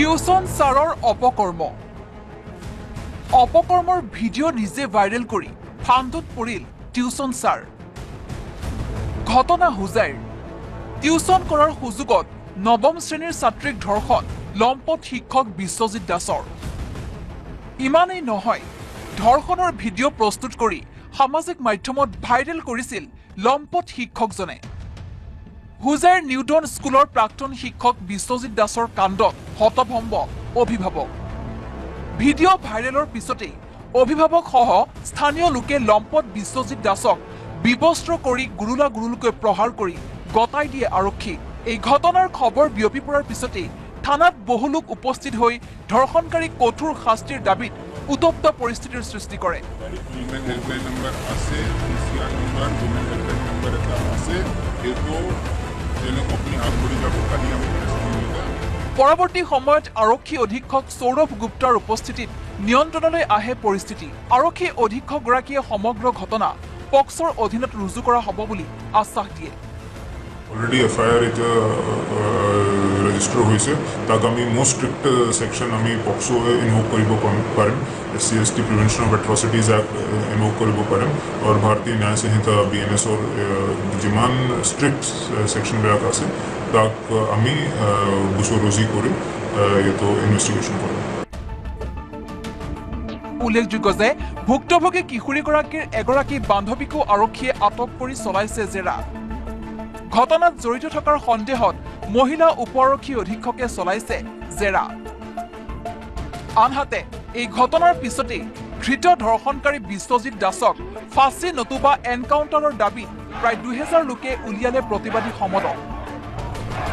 tuition ছাৰৰ অপকৰ্ম অপকৰ্মৰ video' নিজে viral কৰি ফান্দত পৰিল টিউচন ছাৰ ঘটনা হোজাইৰ টিউচন কৰাৰ সুযোগত নৱম শ্ৰেণীৰ ছাত্ৰীক ধৰ্ষণ লম্পট শিক্ষক বিশ্বজিৎ দাসৰ ইমানেই নহয় ধৰ্ষণৰ ভিডিঅ' প্ৰস্তুত কৰি সামাজিক মাধ্যমত ভাইৰেল কৰিছিল লম্পট শিক্ষকজনে হোজাইৰ নিউটন স্কুলৰ প্ৰাক্তন শিক্ষক বিশ্বজিৎ দাসৰ কাণ্ডত হতভম্ব অভিভাৱক ভিডিঅ' ভাইৰেলৰ পিছতেই অভিভাৱকসহ স্থানীয় লোকে লম্পট বিশ্বজিৎ দাসক বিবস্ত্ৰ কৰি গুৰুলাকৈ প্ৰহাৰ কৰি গতাই দিয়ে আৰক্ষী এই ঘটনাৰ খবৰ বিয়পি পৰাৰ পিছতেই থানাত বহু লোক উপস্থিত হৈ ধৰ্ষণকাৰীক কঠোৰ শাস্তিৰ দাবীত উত্তপ্ত পৰিস্থিতিৰ সৃষ্টি কৰে পৰৱৰ্তী সময়ত আৰক্ষী অধীক্ষক সৌৰভ গুপ্তাৰ উপস্থিতিত নিয়ন্ত্ৰণলৈ আহে পৰিস্থিতি আৰক্ষী অধীক্ষকগৰাকীয়ে সমগ্ৰ ঘটনা পক্সৰ অধীনত ৰুজু কৰা হ'ব বুলি আশ্বাস দিয়ে অলৰেডি এফআইআৰ এতিয়া ৰেজিষ্টাৰ হৈছে তাক আমি মোষ্ট ষ্ট্ৰিক্ট ছেকশ্যন আমি পক্সো ইনভোক কৰিব পাৰিম SC/ST prevention of atrocities act invoke কৰিব পাৰিম আৰু ভাৰতীয় ন্যায় সংহিতা BNSৰ যিমান ষ্ট্ৰিক্ট ছেকশ্যনবিলাক আছে তাক আমি গোচৰ ৰুজু কৰি এইটো ইনভেষ্টিগেশ্যন কৰিম উল্লেখযোগ্য যে ভুক্তভোগী কিশোৰীগৰাকীৰ এগৰাকী বান্ধৱীকো আৰক্ষীয়ে আটক কৰি চলাইছে জেৰা ঘটনাত জড়িত থকাৰ সন্দেহত মহিলা উপ আৰক্ষী অধীক্ষকে চলাইছে জেৰা আনহাতে এই ঘটনাৰ পিছতেই ধৃত ধৰ্ষণকাৰী বিশ্বজিৎ দাসক ফাঁচী নতুবা এনকাউণ্টাৰৰ দাবীত প্ৰায় 2000 লোকে উলিয়ালে প্ৰতিবাদী সমদল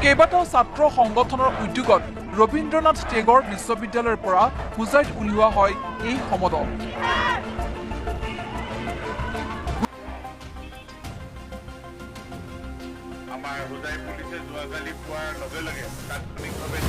কেইবাটাও ছাত্ৰ সংগঠনৰ উদ্যোগত ৰবীন্দ্ৰনাথ টেগৰ বিশ্ববিদ্যালয়ৰ পৰা হোজাইত উলিওৱা হয় এই সমদল আমাৰ হোজাই পুলিচে যোৱাকালি পোৱাৰ লগে লগে তাৎক্ষণিকভাৱে